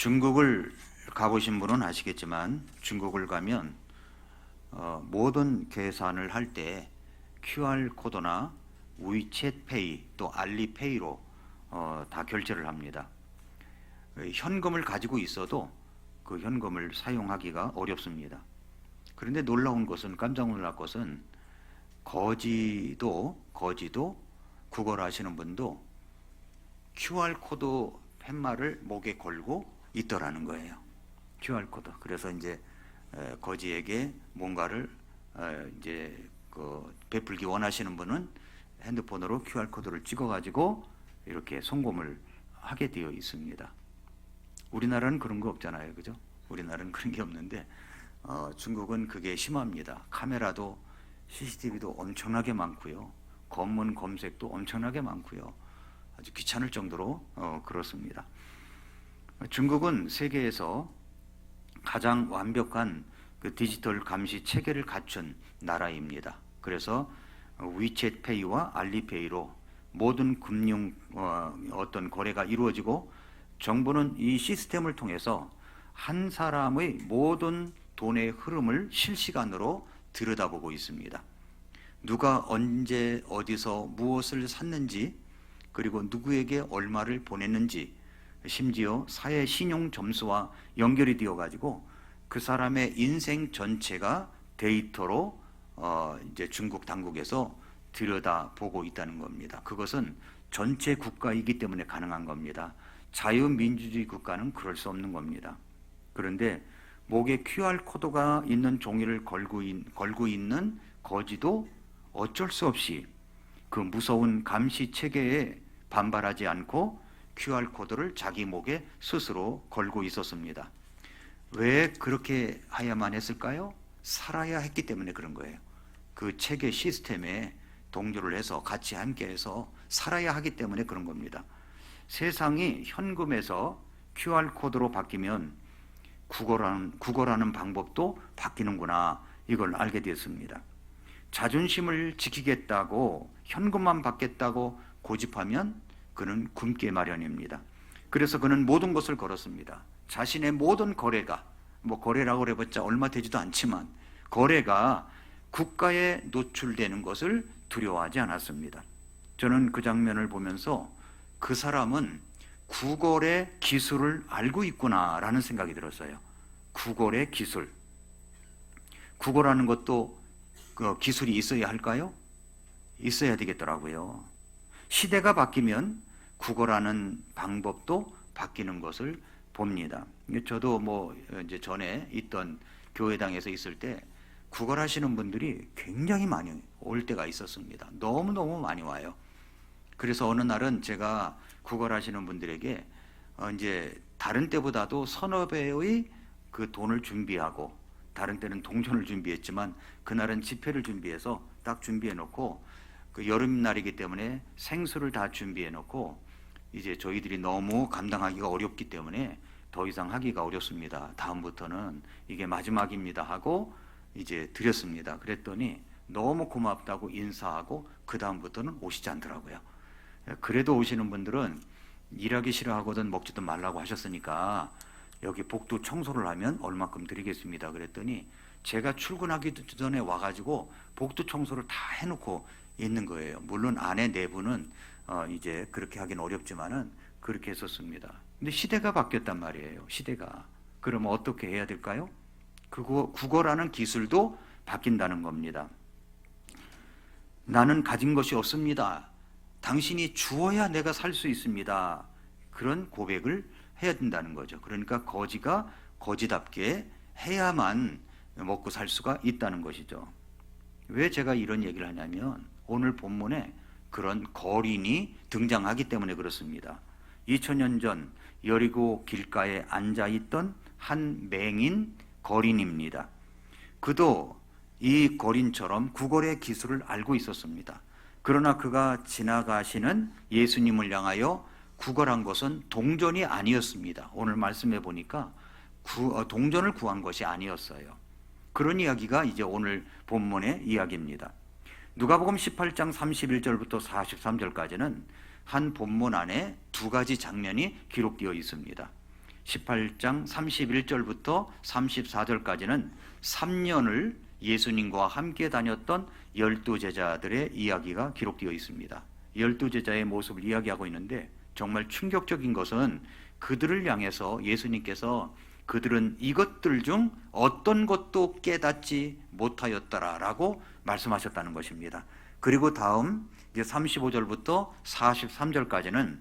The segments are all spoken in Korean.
중국을 가보신 분은 아시겠지만 중국을 가면 모든 계산을 할 때 QR코드나 위챗페이 또 알리페이로 다 결제를 합니다. 현금을 가지고 있어도 그 현금을 사용하기가 어렵습니다. 그런데 놀라운 것은, 깜짝 놀랄 것은 거지도 국어를 하시는 분도 QR코드 팻말을 목에 걸고 있더라는 거예요. QR코드. 그래서 이제 거지에게 뭔가를 이제 베풀기 원하시는 분은 핸드폰으로 QR코드를 찍어가지고 이렇게 송금을 하게 되어 있습니다. 우리나라는 그런 거 없잖아요, 그죠? 우리나라는 그런 게 없는데 중국은 그게 심합니다. 카메라도 CCTV도 엄청나게 많고요. 검문 검색도 엄청나게 많고요. 아주 귀찮을 정도로 그렇습니다. 중국은 세계에서 가장 완벽한 그 디지털 감시 체계를 갖춘 나라입니다. 그래서 위챗페이와 알리페이로 모든 금융 어떤 거래가 이루어지고 정부는 이 시스템을 통해서 한 사람의 모든 돈의 흐름을 실시간으로 들여다보고 있습니다. 누가 언제 어디서 무엇을 샀는지, 그리고 누구에게 얼마를 보냈는지, 심지어 사회 신용 점수와 연결이 되어 가지고 그 사람의 인생 전체가 데이터로 이제 중국 당국에서 들여다보고 있다는 겁니다. 그것은 전체 국가이기 때문에 가능한 겁니다. 자유민주주의 국가는 그럴 수 없는 겁니다. 그런데 목에 QR코드가 있는 종이를 걸고 있는 거지도 어쩔 수 없이 그 무서운 감시 체계에 반발하지 않고 QR코드를 자기 목에 스스로 걸고 있었습니다. 왜 그렇게 해야만 했을까요? 살아야 했기 때문에 그런 거예요. 그 체계 시스템에 동조를 해서 같이 함께해서 살아야 하기 때문에 그런 겁니다. 세상이 현금에서 QR코드로 바뀌면 국어라는 방법도 바뀌는구나, 이걸 알게 되었습니다. 자존심을 지키겠다고 현금만 받겠다고 고집하면 그는 굶게 마련입니다. 그래서 그는 모든 것을 걸었습니다. 자신의 모든 거래가, 거래라고 해봤자 얼마 되지도 않지만 거래가 국가에 노출되는 것을 두려워하지 않았습니다. 저는 그 장면을 보면서 그 사람은 구걸의 기술을 알고 있구나라는 생각이 들었어요. 구걸의 기술. 구걸하는 것도 그 기술이 있어야 할까요? 있어야 되겠더라고요. 시대가 바뀌면 구걸하는 방법도 바뀌는 것을 봅니다. 저도 이제 전에 있던 교회당에서 있을 때 구걸하시는 분들이 굉장히 많이 올 때가 있었습니다. 너무너무 많이 와요. 그래서 어느 날은 제가 구걸하시는 분들에게 이제 다른 때보다도 서너 배의 그 돈을 준비하고, 다른 때는 동전을 준비했지만 그날은 지폐를 준비해서 딱 준비해 놓고, 그 여름날이기 때문에 생수를 다 준비해 놓고, 이제 저희들이 너무 감당하기가 어렵기 때문에 더 이상 하기가 어렵습니다. 다음부터는 이게 마지막입니다 하고 이제 드렸습니다. 그랬더니 너무 고맙다고 인사하고 그 다음부터는 오시지 않더라고요. 그래도 오시는 분들은 일하기 싫어하거든 먹지도 말라고 하셨으니까 여기 복도 청소를 하면 얼마큼 드리겠습니다. 그랬더니 제가 출근하기 전에 와가지고 복도 청소를 다 해놓고 있는 거예요. 물론 안에 내부는 이제 그렇게 하긴 어렵지만은 그렇게 했었습니다. 근데 시대가 바뀌었단 말이에요. 시대가. 그러면 어떻게 해야 될까요? 국어라는 기술도 바뀐다는 겁니다. 나는 가진 것이 없습니다. 당신이 주어야 내가 살 수 있습니다. 그런 고백을 해야 된다는 거죠. 그러니까 거지가 거지답게 해야만 먹고 살 수가 있다는 것이죠. 왜 제가 이런 얘기를 하냐면 오늘 본문에 그런 거린이 등장하기 때문에 그렇습니다. 2000년 전 여리고 길가에 앉아있던 한 맹인 거린입니다. 그도 이 거린처럼 구걸의 기술을 알고 있었습니다. 그러나 그가 지나가시는 예수님을 향하여 구걸한 것은 동전이 아니었습니다. 오늘 말씀해 보니까 동전을 구한 것이 아니었어요. 그런 이야기가 이제 오늘 본문의 이야기입니다. 누가복음 18장 31절부터 43절까지는 한 본문 안에 두 가지 장면이 기록되어 있습니다. 18장 31절부터 34절까지는 3년을 예수님과 함께 다녔던 12제자들의 이야기가 기록되어 있습니다. 12제자의 모습을 이야기하고 있는데 정말 충격적인 것은 그들을 향해서 예수님께서 그들은 이것들 중 어떤 것도 깨닫지 못하였더라라고 말씀하셨다는 것입니다. 그리고 다음 이제 35절부터 43절까지는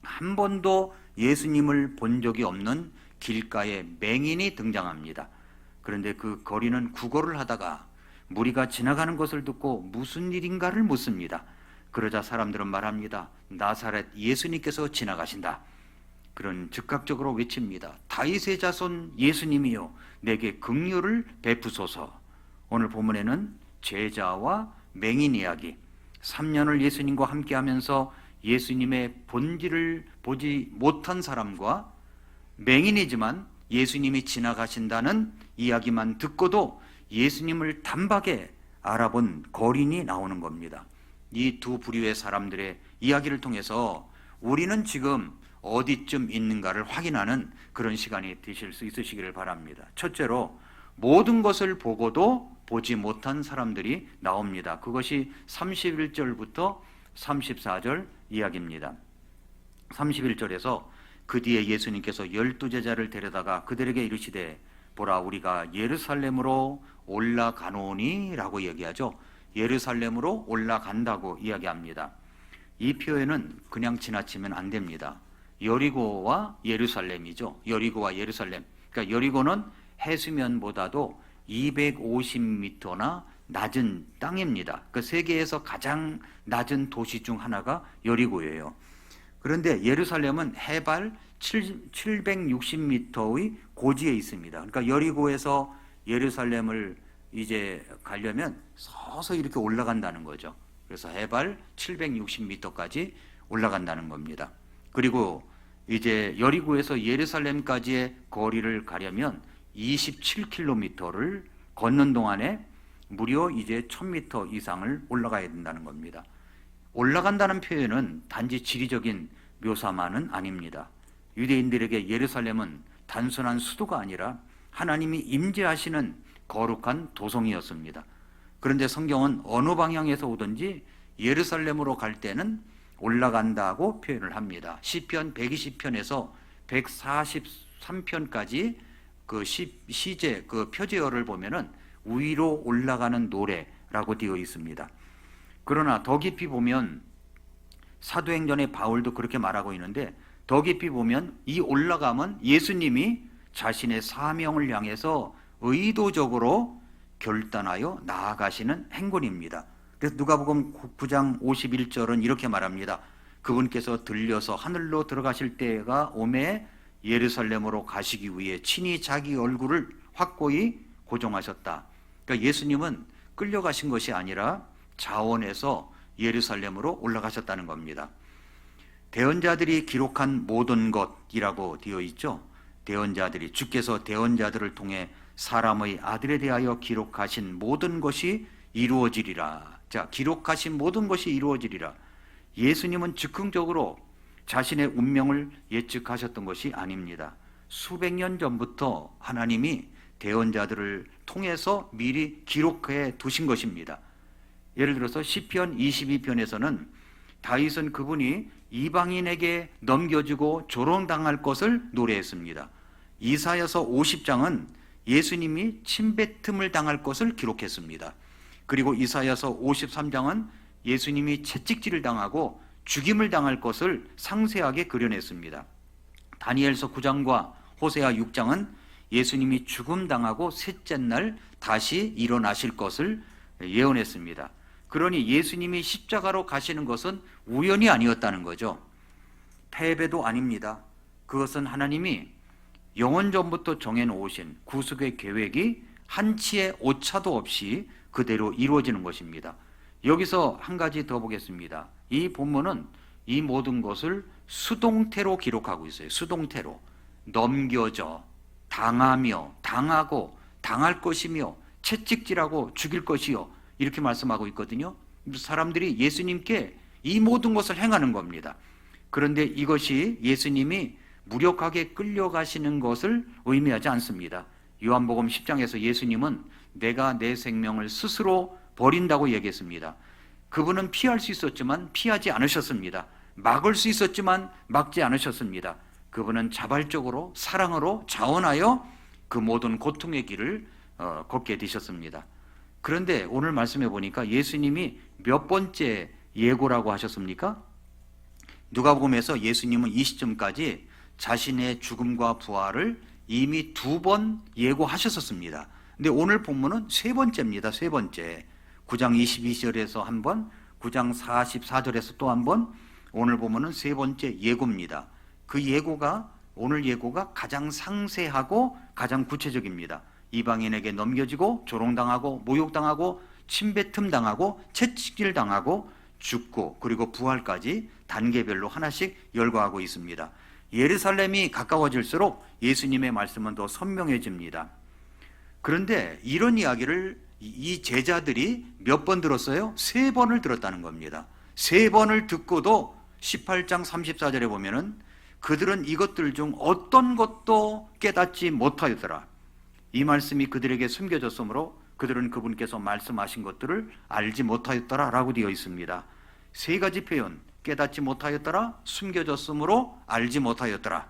한 번도 예수님을 본 적이 없는 길가에 맹인이 등장합니다. 그런데 그 거리는 구걸을 하다가 무리가 지나가는 것을 듣고 무슨 일인가를 묻습니다. 그러자 사람들은 말합니다. 나사렛 예수님께서 지나가신다. 그런 즉각적으로 외칩니다. 다윗의 자손 예수님이요 내게 긍휼을 베푸소서. 오늘 본문에는 제자와 맹인 이야기, 3년을 예수님과 함께하면서 예수님의 본질을 보지 못한 사람과 맹인이지만 예수님이 지나가신다는 이야기만 듣고도 예수님을 단박에 알아본 거린이 나오는 겁니다. 이 두 부류의 사람들의 이야기를 통해서 우리는 지금 어디쯤 있는가를 확인하는 그런 시간이 되실 수 있으시기를 바랍니다. 첫째로 모든 것을 보고도 보지 못한 사람들이 나옵니다. 그것이 31절부터 34절 이야기입니다. 31절에서 그 뒤에 예수님께서 12제자를 데려다가 그들에게 이르시되 보라 우리가 예루살렘으로 올라가노니 라고 얘기하죠. 예루살렘으로 올라간다고 이야기합니다. 이 표현은 그냥 지나치면 안 됩니다. 여리고와 예루살렘이죠. 여리고와 예루살렘. 그러니까 여리고는 해수면보다도 250m나 낮은 땅입니다. 그 세계에서 가장 낮은 도시 중 하나가 여리고예요. 그런데 예루살렘은 해발 760m의 고지에 있습니다. 그러니까 여리고에서 예루살렘을 이제 가려면 서서 이렇게 올라간다는 거죠. 그래서 해발 760m까지 올라간다는 겁니다. 그리고 이제 여리고에서 예루살렘까지의 거리를 가려면 27km를 걷는 동안에 무려 이제 1000m 이상을 올라가야 된다는 겁니다. 올라간다는 표현은 단지 지리적인 묘사만은 아닙니다. 유대인들에게 예루살렘은 단순한 수도가 아니라 하나님이 임재하시는 거룩한 도성이었습니다. 그런데 성경은 어느 방향에서 오든지 예루살렘으로 갈 때는 올라간다고 표현을 합니다. 시편 120편에서 143편까지 그 시제 그 표제어를 보면은 위로 올라가는 노래라고 되어 있습니다. 그러나 더 깊이 보면 사도행전의 바울도 그렇게 말하고 있는데 더 깊이 보면 이 올라감은 예수님이 자신의 사명을 향해서 의도적으로 결단하여 나아가시는 행군입니다. 그래서 누가복음 9장 51절은 이렇게 말합니다. 그분께서 들려서 하늘로 들어가실 때가 오매 예루살렘으로 가시기 위해 친히 자기 얼굴을 확고히 고정하셨다. 그러니까 예수님은 끌려가신 것이 아니라 자원해서 예루살렘으로 올라가셨다는 겁니다. 대언자들이 기록한 모든 것이라고 되어 있죠. 대언자들이 주께서 대언자들을 통해 사람의 아들에 대하여 기록하신 모든 것이 이루어지리라. 자, 기록하신 모든 것이 이루어지리라. 예수님은 즉흥적으로 자신의 운명을 예측하셨던 것이 아닙니다. 수백 년 전부터 하나님이 대언자들을 통해서 미리 기록해 두신 것입니다. 예를 들어서 시편 22편에서는 다윗은 그분이 이방인에게 넘겨주고 조롱당할 것을 노래했습니다. 이사야서 50장은 예수님이 침뱉음을 당할 것을 기록했습니다. 그리고 이사야서 53장은 예수님이 채찍질을 당하고 죽임을 당할 것을 상세하게 그려냈습니다. 다니엘서 9장과 호세아 6장은 예수님이 죽음 당하고 셋째 날 다시 일어나실 것을 예언했습니다. 그러니 예수님이 십자가로 가시는 것은 우연이 아니었다는 거죠. 패배도 아닙니다. 그것은 하나님이 영원 전부터 정해놓으신 구속의 계획이 한치의 오차도 없이 그대로 이루어지는 것입니다. 여기서 한 가지 더 보겠습니다. 이 본문은 이 모든 것을 수동태로 기록하고 있어요. 수동태로. 넘겨져, 당하며, 당하고, 당할 것이며, 채찍질하고 죽일 것이요. 이렇게 말씀하고 있거든요. 사람들이 예수님께 이 모든 것을 행하는 겁니다. 그런데 이것이 예수님이 무력하게 끌려가시는 것을 의미하지 않습니다. 요한복음 10장에서 예수님은 내가 내 생명을 스스로 버린다고 얘기했습니다. 그분은 피할 수 있었지만 피하지 않으셨습니다. 막을 수 있었지만 막지 않으셨습니다. 그분은 자발적으로 사랑으로 자원하여 그 모든 고통의 길을 걷게 되셨습니다. 그런데 오늘 말씀해 보니까 예수님이 몇 번째 예고라고 하셨습니까? 누가복음에서 예수님은 이 시점까지 자신의 죽음과 부활을 이미 2번 예고하셨었습니다. 근데 오늘 본문은 3번째입니다. 3번째. 9장 22절에서 한 번, 9장 44절에서 또 한 번, 오늘 보면은 3번째 예고입니다. 그 예고가, 오늘 예고가 가장 상세하고 가장 구체적입니다. 이방인에게 넘겨지고 조롱당하고 모욕당하고 침뱉음당하고 채찍질당하고 죽고 그리고 부활까지 단계별로 하나씩 열거하고 있습니다. 예루살렘이 가까워질수록 예수님의 말씀은 더 선명해집니다. 그런데 이런 이야기를 이 제자들이 몇 번 들었어요? 3번을 들었다는 겁니다. 3번을 듣고도 18장 34절에 보면은 그들은 이것들 중 어떤 것도 깨닫지 못하였더라. 이 말씀이 그들에게 숨겨졌으므로 그들은 그분께서 말씀하신 것들을 알지 못하였더라 라고 되어 있습니다. 3가지 표현, 깨닫지 못하였더라, 숨겨졌으므로 알지 못하였더라.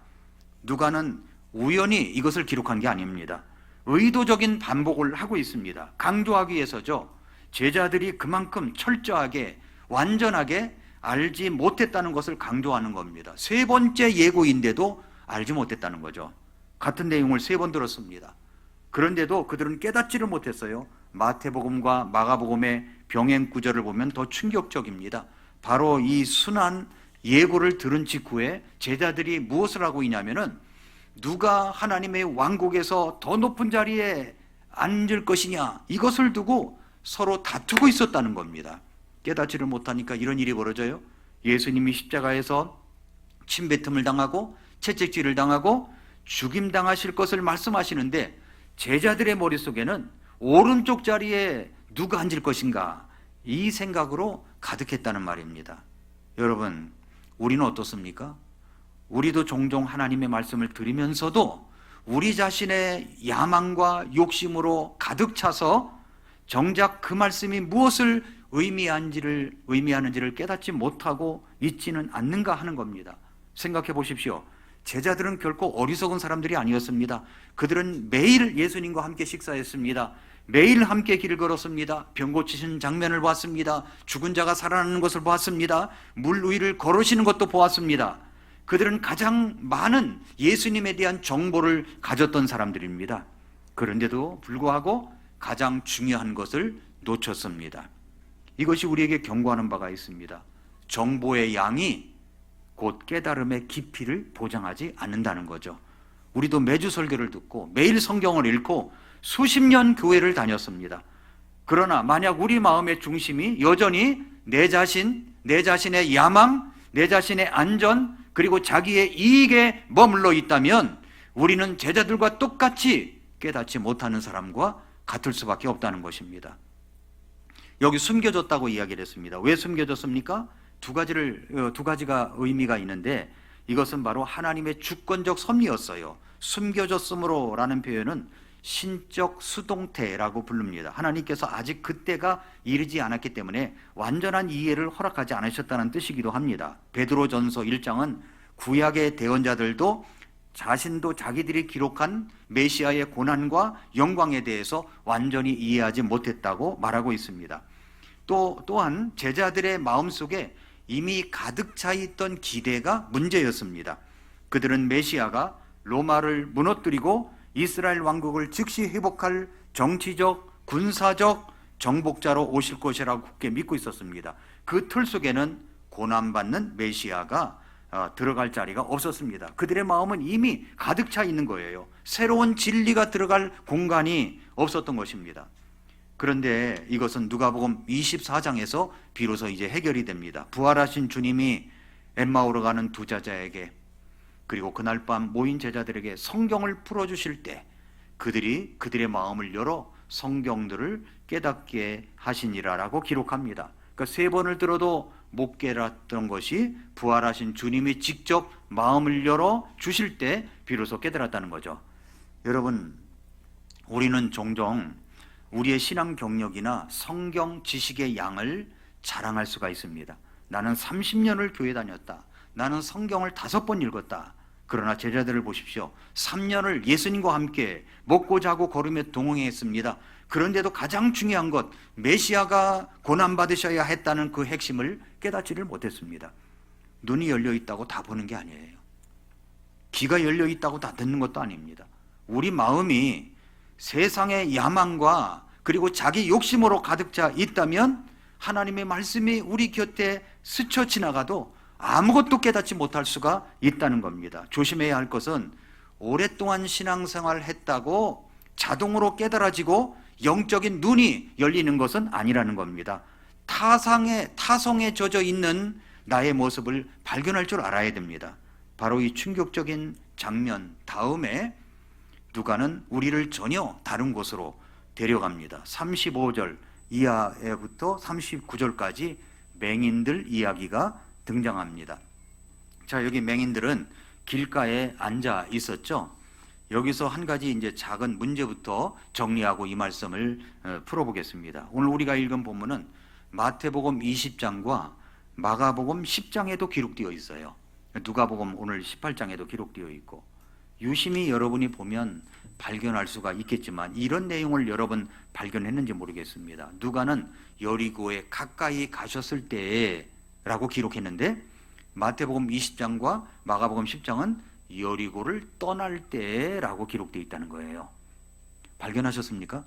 누가는 우연히 이것을 기록한 게 아닙니다. 의도적인 반복을 하고 있습니다. 강조하기 위해서죠. 제자들이 그만큼 철저하게 완전하게 알지 못했다는 것을 강조하는 겁니다. 3번째 예고인데도 알지 못했다는 거죠. 같은 내용을 3번 들었습니다. 그런데도 그들은 깨닫지를 못했어요. 마태복음과 마가복음의 병행 구절을 보면 더 충격적입니다. 바로 이 순한 예고를 들은 직후에 제자들이 무엇을 하고 있냐면은 누가 하나님의 왕국에서 더 높은 자리에 앉을 것이냐, 이것을 두고 서로 다투고 있었다는 겁니다. 깨닫지를 못하니까 이런 일이 벌어져요. 예수님이 십자가에서 침뱉음을 당하고 채찍질을 당하고 죽임당하실 것을 말씀하시는데 제자들의 머릿속에는 오른쪽 자리에 누가 앉을 것인가, 이 생각으로 가득했다는 말입니다. 여러분, 우리는 어떻습니까? 우리도 종종 하나님의 말씀을 들으면서도 우리 자신의 야망과 욕심으로 가득 차서 정작 그 말씀이 무엇을 의미하는지를 깨닫지 못하고 있지는 않는가 하는 겁니다. 생각해 보십시오. 제자들은 결코 어리석은 사람들이 아니었습니다. 그들은 매일 예수님과 함께 식사했습니다. 매일 함께 길을 걸었습니다. 병 고치시는 장면을 보았습니다. 죽은 자가 살아나는 것을 보았습니다. 물 위를 걸으시는 것도 보았습니다. 그들은 가장 많은 예수님에 대한 정보를 가졌던 사람들입니다. 그런데도 불구하고 가장 중요한 것을 놓쳤습니다. 이것이 우리에게 경고하는 바가 있습니다. 정보의 양이 곧 깨달음의 깊이를 보장하지 않는다는 거죠. 우리도 매주 설교를 듣고 매일 성경을 읽고 수십 년 교회를 다녔습니다. 그러나 만약 우리 마음의 중심이 여전히 내 자신, 내 자신의 야망, 내 자신의 안전, 그리고 자기의 이익에 머물러 있다면 우리는 제자들과 똑같이 깨닫지 못하는 사람과 같을 수밖에 없다는 것입니다. 여기 숨겨졌다고 이야기를 했습니다. 왜 숨겨졌습니까? 두 가지가 의미가 있는데 이것은 바로 하나님의 주권적 섭리였어요. 숨겨졌으므로 라는 표현은 신적 수동태라고 부릅니다. 하나님께서 아직 그때가 이르지 않았기 때문에 완전한 이해를 허락하지 않으셨다는 뜻이기도 합니다. 베드로전서 1장은 구약의 대언자들도 자신도 자기들이 기록한 메시아의 고난과 영광에 대해서 완전히 이해하지 못했다고 말하고 있습니다. 또한 제자들의 마음속에 이미 가득 차 있던 기대가 문제였습니다. 그들은 메시아가 로마를 무너뜨리고 이스라엘 왕국을 즉시 회복할 정치적, 군사적 정복자로 오실 것이라고 굳게 믿고 있었습니다. 그 틀 속에는 고난받는 메시아가 들어갈 자리가 없었습니다. 그들의 마음은 이미 가득 차 있는 거예요. 새로운 진리가 들어갈 공간이 없었던 것입니다. 그런데 이것은 누가복음 24장에서 비로소 이제 해결이 됩니다. 부활하신 주님이 엠마오로 가는 두 제자에게 그리고 그날 밤 모인 제자들에게 성경을 풀어주실 때 그들의 마음을 열어 성경들을 깨닫게 하시니라라고 기록합니다. 그러니까 3번을 들어도 못 깨달았던 것이 부활하신 주님이 직접 마음을 열어 주실 때 비로소 깨달았다는 거죠. 여러분, 우리는 종종 우리의 신앙 경력이나 성경 지식의 양을 자랑할 수가 있습니다. 나는 30년을 교회 다녔다. 나는 성경을 5번 읽었다. 그러나 제자들을 보십시오. 3년을 예수님과 함께 먹고 자고 걸으며 동행했습니다. 그런데도 가장 중요한 것, 메시아가 고난받으셔야 했다는 그 핵심을 깨닫지를 못했습니다. 눈이 열려 있다고 다 보는 게 아니에요. 귀가 열려 있다고 다 듣는 것도 아닙니다. 우리 마음이 세상의 야망과 그리고 자기 욕심으로 가득 차 있다면 하나님의 말씀이 우리 곁에 스쳐 지나가도 아무것도 깨닫지 못할 수가 있다는 겁니다. 조심해야 할 것은 오랫동안 신앙생활을 했다고 자동으로 깨달아지고 영적인 눈이 열리는 것은 아니라는 겁니다. 타성에 젖어 있는 나의 모습을 발견할 줄 알아야 됩니다. 바로 이 충격적인 장면 다음에 누가는 우리를 전혀 다른 곳으로 데려갑니다. 35절 이하부터 39절까지 맹인들 이야기가 등장합니다. 자, 여기 맹인들은 길가에 앉아 있었죠. 여기서 한 가지 이제 작은 문제부터 정리하고 이 말씀을 풀어보겠습니다. 오늘 우리가 읽은 본문은 마태복음 20장과 마가복음 10장에도 기록되어 있어요. 누가복음 오늘 18장에도 기록되어 있고, 유심히 여러분이 보면 발견할 수가 있겠지만 이런 내용을 여러분 발견했는지 모르겠습니다. 누가는 여리고에 가까이 가셨을 때에 라고 기록했는데, 마태복음 20장과 마가복음 10장은 여리고를 떠날 때라고 기록되어 있다는 거예요. 발견하셨습니까?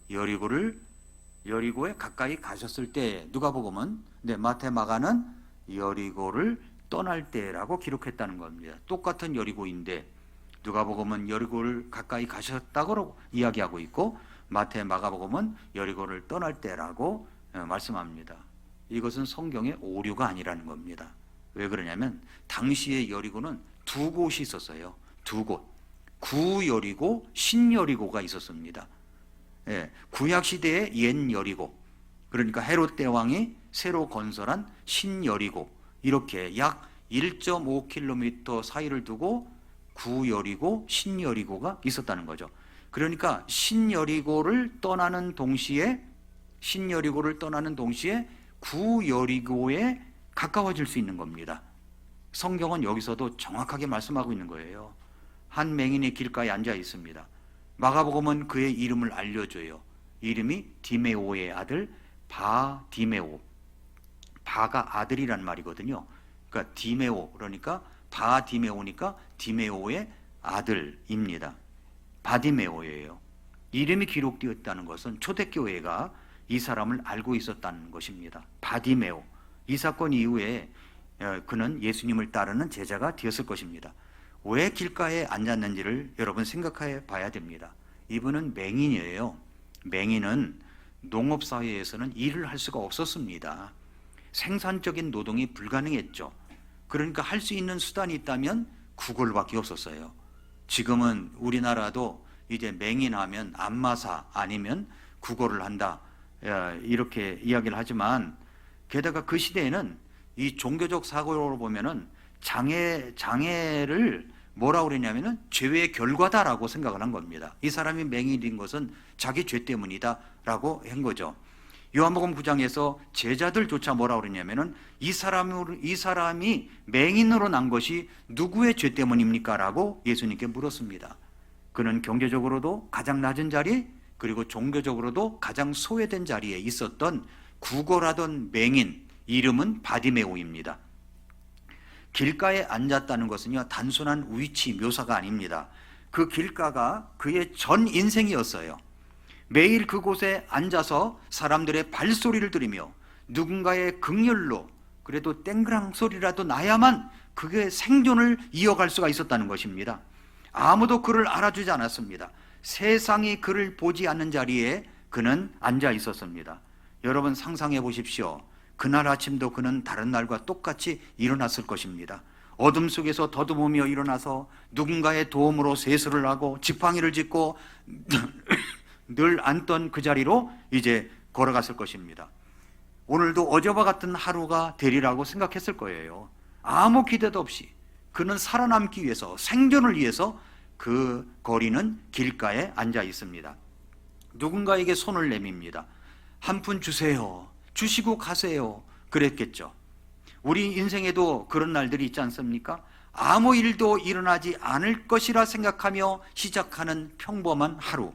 여리고에 가까이 가셨을 때, 누가복음은, 마태 마가는 여리고를 떠날 때라고 기록했다는 겁니다. 똑같은 여리고인데 누가복음은 여리고를 가까이 가셨다고 이야기하고 있고, 마태 마가복음은 여리고를 떠날 때라고 말씀합니다. 이것은 성경의 오류가 아니라는 겁니다. 왜 그러냐면 당시의 여리고는 두 곳이 있었어요. 두 곳. 구여리고 신여리고가 있었습니다. 구약시대의 옛 여리고, 그러니까 헤롯 대왕이 새로 건설한 신여리고, 이렇게 약 1.5km 사이를 두고 구여리고 신여리고가 있었다는 거죠. 그러니까 신여리고를 떠나는 동시에 구여리고에 가까워질 수 있는 겁니다. 성경은 여기서도 정확하게 말씀하고 있는 거예요. 한 맹인이 길가에 앉아 있습니다. 마가복음은 그의 이름을 알려줘요. 이름이 디메오의 아들 바디메오. 바가 아들이란 말이거든요. 그러니까 디메오, 그러니까 바디메오니까 디메오의 아들입니다. 바디메오예요. 이름이 기록되었다는 것은 초대교회가 이 사람을 알고 있었다는 것입니다. 바디메오. 이 사건 이후에 그는 예수님을 따르는 제자가 되었을 것입니다. 왜 길가에 앉았는지를 여러분 생각해 봐야 됩니다. 이분은 맹인이에요. 맹인은 농업사회에서는 일을 할 수가 없었습니다. 생산적인 노동이 불가능했죠. 그러니까 할 수 있는 수단이 있다면 구걸밖에 없었어요. 지금은 우리나라도 이제 맹인하면 안마사 아니면 구걸을 한다, 이렇게 이야기를 하지만, 게다가 그 시대에는 이 종교적 사고로 보면은 장애를 뭐라고 그랬냐면은 죄의 결과다라고 생각을 한 겁니다. 이 사람이 맹인인 것은 자기 죄 때문이다라고 한 거죠. 요한복음 9장에서 제자들조차 뭐라고 그랬냐면은 이 사람이 맹인으로 난 것이 누구의 죄 때문입니까? 라고 예수님께 물었습니다. 그는 경제적으로도 가장 낮은 자리, 그리고 종교적으로도 가장 소외된 자리에 있었던 구걸하던 맹인, 이름은 바디메오입니다. 길가에 앉았다는 것은요, 단순한 위치 묘사가 아닙니다. 그 길가가 그의 전 인생이었어요. 매일 그곳에 앉아서 사람들의 발소리를 들으며 누군가의 극렬로 그래도 땡그랑 소리라도 나야만 그게 생존을 이어갈 수가 있었다는 것입니다. 아무도 그를 알아주지 않았습니다. 세상이 그를 보지 않는 자리에 그는 앉아 있었습니다. 여러분 상상해 보십시오. 그날 아침도 그는 다른 날과 똑같이 일어났을 것입니다. 어둠 속에서 더듬으며 일어나서 누군가의 도움으로 세수를 하고 지팡이를 짚고 늘 앉던 그 자리로 이제 걸어갔을 것입니다. 오늘도 어제와 같은 하루가 되리라고 생각했을 거예요. 아무 기대도 없이 그는 살아남기 위해서, 생존을 위해서 그 거리는 길가에 앉아 있습니다. 누군가에게 손을 내밉니다. 한 푼 주세요. 주시고 가세요. 그랬겠죠. 우리 인생에도 그런 날들이 있지 않습니까? 아무 일도 일어나지 않을 것이라 생각하며 시작하는 평범한 하루.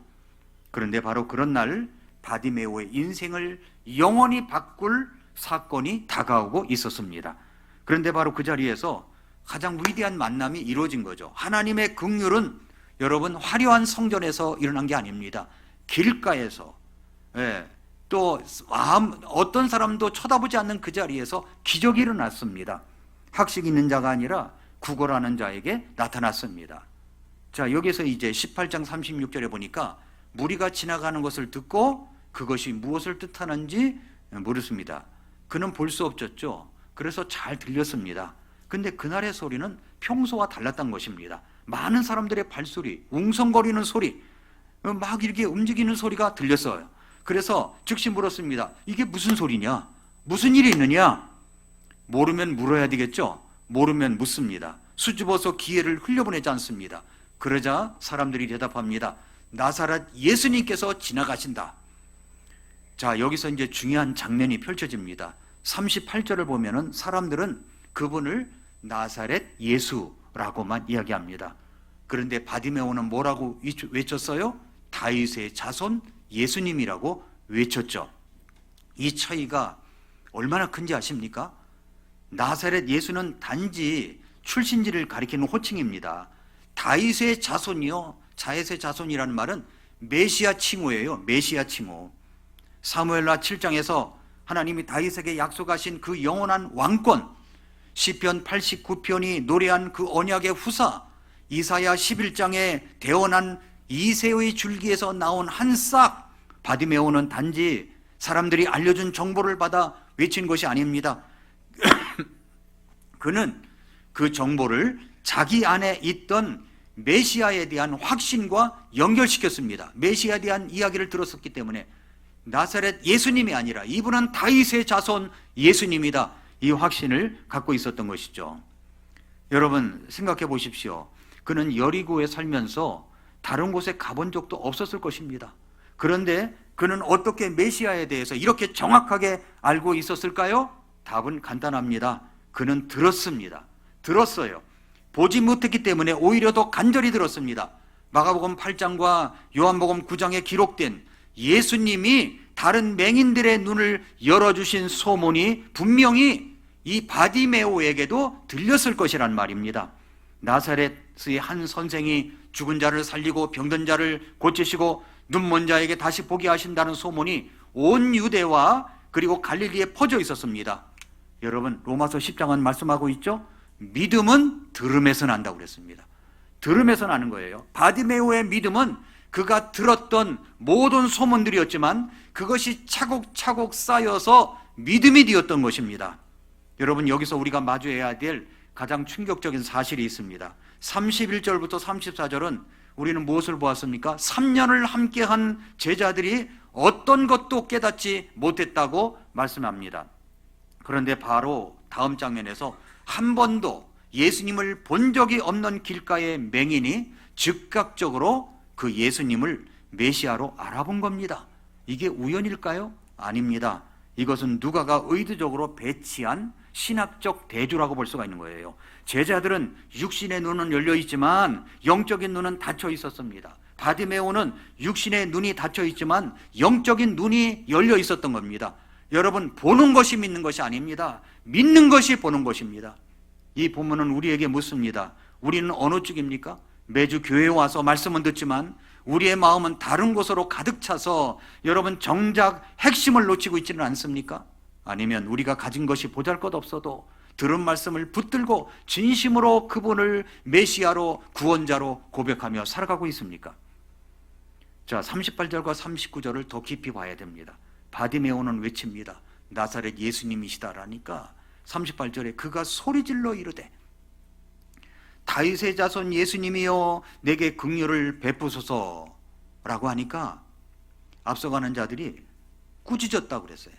그런데 바로 그런 날 바디메오의 인생을 영원히 바꿀 사건이 다가오고 있었습니다. 그런데 바로 그 자리에서 가장 위대한 만남이 이루어진 거죠. 하나님의 긍휼은 여러분 화려한 성전에서 일어난 게 아닙니다. 길가에서, 또 어떤 사람도 쳐다보지 않는 그 자리에서 기적이 일어났습니다. 학식 있는 자가 아니라 구걸하는 자에게 나타났습니다. 자, 여기서 이제 18장 36절에 보니까 무리가 지나가는 것을 듣고 그것이 무엇을 뜻하는지 물었습니다. 그는 볼 수 없었죠. 그래서 잘 들렸습니다. 근데 그날의 소리는 평소와 달랐던 것입니다. 많은 사람들의 발소리, 웅성거리는 소리, 막 이렇게 움직이는 소리가 들렸어요. 그래서 즉시 물었습니다. 이게 무슨 소리냐? 무슨 일이 있느냐? 모르면 물어야 되겠죠? 모르면 묻습니다. 수줍어서 기회를 흘려보내지 않습니다. 그러자 사람들이 대답합니다. 나사렛 예수님께서 지나가신다. 자, 여기서 이제 중요한 장면이 펼쳐집니다. 38절을 보면은 사람들은 그분을 나사렛 예수라고만 이야기합니다. 그런데 바디메오는 뭐라고 외쳤어요? 다윗의 자손 예수님이라고 외쳤죠. 이 차이가 얼마나 큰지 아십니까? 나사렛 예수는 단지 출신지를 가리키는 호칭입니다. 다윗의 자손이요, 다윗의 자손이라는 말은 메시아 칭호예요. 메시아 칭호. 사무엘하 7장에서 하나님이 다윗에게 약속하신 그 영원한 왕권, 시편 89편이 노래한 그 언약의 후사, 이사야 11장에 대언한 이새의 줄기에서 나온 한 싹, 바디메오는 단지 사람들이 알려준 정보를 받아 외친 것이 아닙니다. 그는 그 정보를 자기 안에 있던 메시아에 대한 확신과 연결시켰습니다. 메시아에 대한 이야기를 들었었기 때문에 나사렛 예수님이 아니라 이분은 다윗의 자손 예수님이다, 이 확신을 갖고 있었던 것이죠. 여러분 생각해 보십시오. 그는 여리고에 살면서 다른 곳에 가본 적도 없었을 것입니다. 그런데 그는 어떻게 메시아에 대해서 이렇게 정확하게 알고 있었을까요? 답은 간단합니다. 그는 들었습니다. 들었어요. 보지 못했기 때문에 오히려 더 간절히 들었습니다. 마가복음 8장과 요한복음 9장에 기록된 예수님이 다른 맹인들의 눈을 열어주신 소문이 분명히 이 바디메오에게도 들렸을 것이란 말입니다. 나사렛의 한 선생이 죽은 자를 살리고 병든 자를 고치시고 눈먼 자에게 다시 보게 하신다는 소문이 온 유대와 그리고 갈릴리에 퍼져 있었습니다. 여러분 로마서 10장은 말씀하고 있죠. 믿음은 들음에서 난다고 그랬습니다. 들음에서 나는 거예요. 바디메오의 믿음은 그가 들었던 모든 소문들이었지만 그것이 차곡차곡 쌓여서 믿음이 되었던 것입니다. 여러분 여기서 우리가 마주해야 될 가장 충격적인 사실이 있습니다. 31절부터 34절은 우리는 무엇을 보았습니까? 3년을 함께한 제자들이 어떤 것도 깨닫지 못했다고 말씀합니다. 그런데 바로 다음 장면에서 한 번도 예수님을 본 적이 없는 길가의 맹인이 즉각적으로 그 예수님을 메시아로 알아본 겁니다. 이게 우연일까요? 아닙니다. 이것은 누가가 의도적으로 배치한 신학적 대조라고 볼 수가 있는 거예요. 제자들은 육신의 눈은 열려 있지만 영적인 눈은 닫혀 있었습니다. 바디메오는 육신의 눈이 닫혀 있지만 영적인 눈이 열려 있었던 겁니다. 여러분 보는 것이 믿는 것이 아닙니다. 믿는 것이 보는 것입니다. 이 본문은 우리에게 묻습니다. 우리는 어느 쪽입니까? 매주 교회에 와서 말씀은 듣지만 우리의 마음은 다른 곳으로 가득 차서 여러분 정작 핵심을 놓치고 있지는 않습니까? 아니면 우리가 가진 것이 보잘것없어도 들은 말씀을 붙들고 진심으로 그분을 메시아로 구원자로 고백하며 살아가고 있습니까? 자, 38절과 39절을 더 깊이 봐야 됩니다. 바디메오는 외칩니다. 나사렛 예수님이시다라니까 38절에 그가 소리질러 이르되 다윗의 자손 예수님이여 내게 긍휼을 베푸소서 라고 하니까 앞서가는 자들이 꾸짖었다고 그랬어요.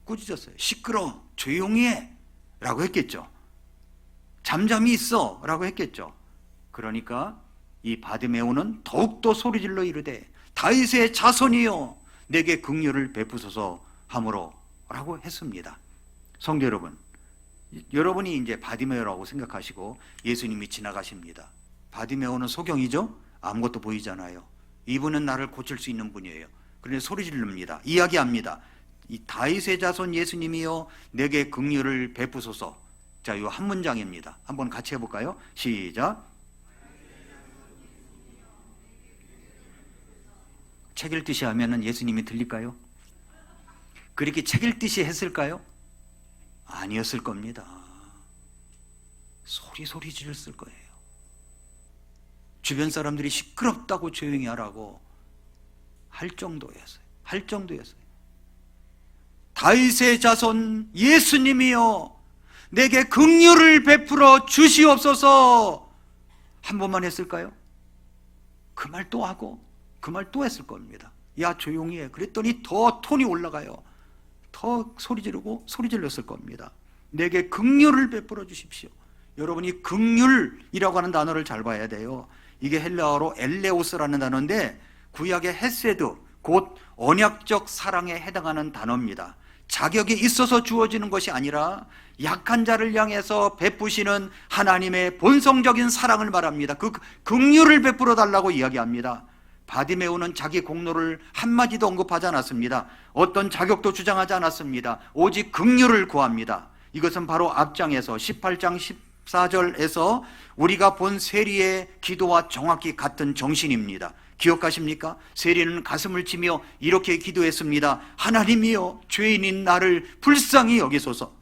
꾸짖었어요. 시끄러, 조용히 해 라고 했겠죠. 잠잠히 있어 라고 했겠죠. 그러니까 이 바디메오는 더욱더 소리질러 이르되 다윗의 자손이여 내게 긍휼을 베푸소서 하므로 라고 했습니다. 성도 여러분, 여러분이 이제 바디메오라고 생각하시고 예수님이 지나가십니다. 바디메오는 소경이죠. 아무것도 보이잖아요. 이분은 나를 고칠 수 있는 분이에요. 그런데 소리 지릅니다. 이야기합니다. 이 다윗의 자손 예수님이여 내게 긍휼을 베푸소서. 자, 이 한 문장입니다. 한번 같이 해볼까요? 시작. 책 읽듯이 하면은 예수님이 들릴까요? 그렇게 책 읽듯이 했을까요? 아니었을 겁니다. 소리 질렀을 거예요. 주변 사람들이 시끄럽다고 조용히 하라고 할 정도였어요. 다윗의 자손 예수님이여 내게 긍휼을 베풀어 주시옵소서. 한 번만 했을까요? 그 말 또 하고 그 말 또 했을 겁니다. 야 조용히 해. 그랬더니 더 톤이 올라가요. 더 소리 질렀을 겁니다. 내게 긍휼을 베풀어 주십시오. 여러분이 긍휼이라고 하는 단어를 잘 봐야 돼요. 이게 헬라어로 엘레오스라는 단어인데 구약의 헤세드, 곧 언약적 사랑에 해당하는 단어입니다. 자격이 있어서 주어지는 것이 아니라 약한 자를 향해서 베푸시는 하나님의 본성적인 사랑을 말합니다. 그 긍휼을 베풀어 달라고 이야기합니다. 바디메오는 자기 공로를 한마디도 언급하지 않았습니다. 어떤 자격도 주장하지 않았습니다. 오직 긍휼을 구합니다. 이것은 바로 앞장에서 18장 14절에서 우리가 본 세리의 기도와 정확히 같은 정신입니다. 기억하십니까? 세리는 가슴을 치며 이렇게 기도했습니다. 하나님이여 죄인인 나를 불쌍히 여기소서.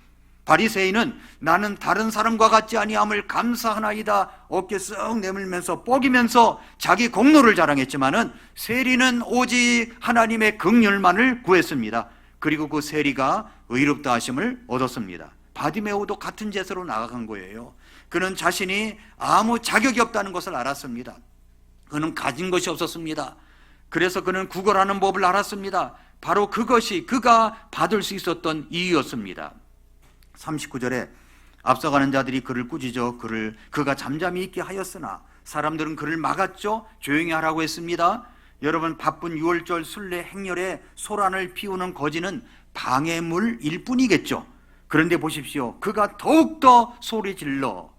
바리새인은 나는 다른 사람과 같지 아니함을 감사하나이다 어깨 쓱 내밀면서 뻐기면서 자기 공로를 자랑했지만은 세리는 오직 하나님의 긍휼만을 구했습니다. 그리고 그 세리가 의롭다 하심을 얻었습니다. 바디메오도 같은 제사로 나아간 거예요. 그는 자신이 아무 자격이 없다는 것을 알았습니다. 그는 가진 것이 없었습니다. 그래서 그는 구걸하는 법을 알았습니다. 바로 그것이 그가 받을 수 있었던 이유였습니다. 39절에 앞서가는 자들이 그를 꾸짖어 그가 잠잠히 있게 하였으나 사람들은 그를 막았죠. 조용히 하라고 했습니다. 여러분, 바쁜 6월절 순례 행렬에 소란을 피우는 거지는 방해물일 뿐이겠죠. 그런데 보십시오. 그가 더욱더 소리 질러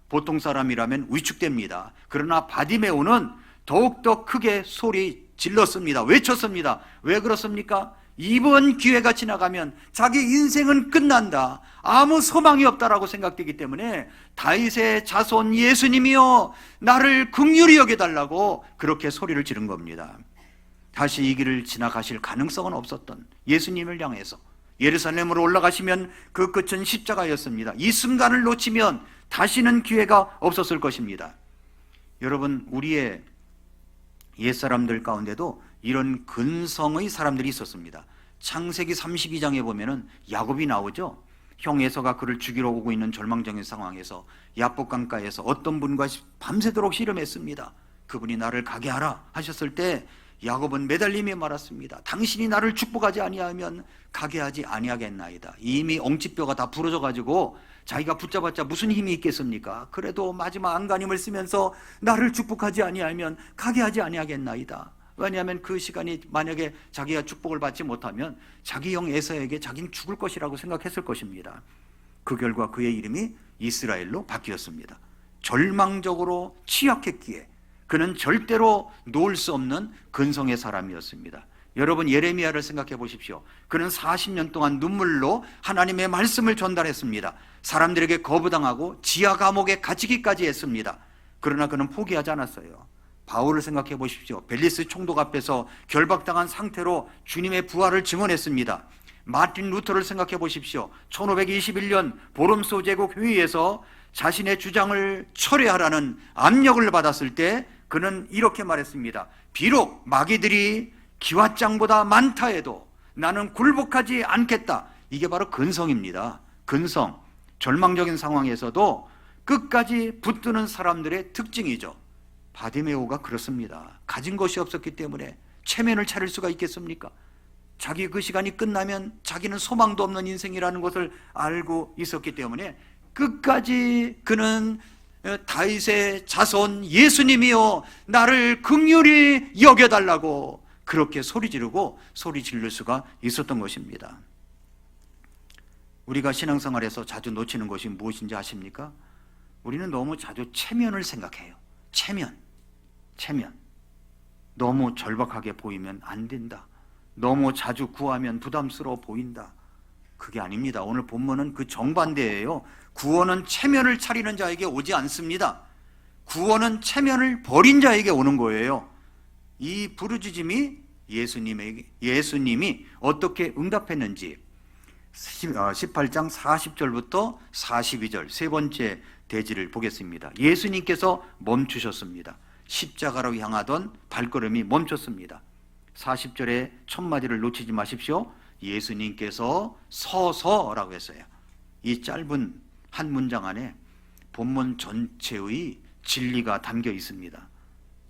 보통 사람이라면 위축됩니다. 그러나 바디메오는 더욱더 크게 소리 질렀습니다. 외쳤습니다. 왜 그렇습니까? 이번 기회가 지나가면 자기 인생은 끝난다, 아무 소망이 없다라고 생각되기 때문에 다윗의 자손 예수님이여 나를 긍휼히 여겨달라고 그렇게 소리를 지른 겁니다. 다시 이 길을 지나가실 가능성은 없었던 예수님을 향해서 예루살렘으로 올라가시면 그 끝은 십자가였습니다. 이 순간을 놓치면 다시는 기회가 없었을 것입니다. 여러분, 우리의 옛사람들 가운데도 이런 근성의 사람들이 있었습니다. 창세기 32장에 보면은 야곱이 나오죠. 형 에서가 그를 죽이러 오고 있는 절망적인 상황에서 야복 강가에서 어떤 분과 밤새도록 씨름했습니다. 그분이 나를 가게 하라 하셨을 때 야곱은 매달림에 말았습니다. 당신이 나를 축복하지 아니하면 가게 하지 아니하겠나이다. 이미 엉치뼈가 다 부러져 가지고 자기가 붙잡았자 무슨 힘이 있겠습니까? 그래도 마지막 안간힘을 쓰면서 나를 축복하지 아니하면 가게 하지 아니하겠나이다. 왜냐하면 그 시간이 만약에 자기가 축복을 받지 못하면 자기 형 에서에게 자기는 죽을 것이라고 생각했을 것입니다. 그 결과 그의 이름이 이스라엘로 바뀌었습니다. 절망적으로 취약했기에 그는 절대로 놓을 수 없는 근성의 사람이었습니다. 여러분, 예레미야를 생각해 보십시오. 그는 40년 동안 눈물로 하나님의 말씀을 전달했습니다. 사람들에게 거부당하고 지하 감옥에 갇히기까지 했습니다. 그러나 그는 포기하지 않았어요. 바울을 생각해 보십시오. 벨리스 총독 앞에서 결박당한 상태로 주님의 부활을 증언했습니다. 마틴 루터를 생각해 보십시오. 1521년 보름소 제국 회의에서 자신의 주장을 철회하라는 압력을 받았을 때 그는 이렇게 말했습니다. 비록 마귀들이 기왓장보다 많다 해도 나는 굴복하지 않겠다. 이게 바로 근성입니다. 근성. 절망적인 상황에서도 끝까지 붙드는 사람들의 특징이죠. 바디메오가 그렇습니다. 가진 것이 없었기 때문에 체면을 차릴 수가 있겠습니까? 자기 그 시간이 끝나면 자기는 소망도 없는 인생이라는 것을 알고 있었기 때문에 끝까지 그는 다윗의 자손 예수님이여 나를 긍휼히 여겨달라고 그렇게 소리 지르고 소리 지를 수가 있었던 것입니다. 우리가 신앙생활에서 자주 놓치는 것이 무엇인지 아십니까? 우리는 너무 자주 체면을 생각해요. 체면. 너무 절박하게 보이면 안 된다. 너무 자주 구하면 부담스러워 보인다. 그게 아닙니다. 오늘 본문은 그 정반대예요. 구원은 체면을 차리는 자에게 오지 않습니다. 구원은 체면을 버린 자에게 오는 거예요. 이 부르짖음이 예수님이 어떻게 응답했는지 18장 40절부터 42절 세 번째 대지를 보겠습니다. 예수님께서 멈추셨습니다. 십자가로 향하던 발걸음이 멈췄습니다. 40절의 첫 마디를 놓치지 마십시오. 예수님께서 서서라고 했어요. 이 짧은 한 문장 안에 본문 전체의 진리가 담겨 있습니다.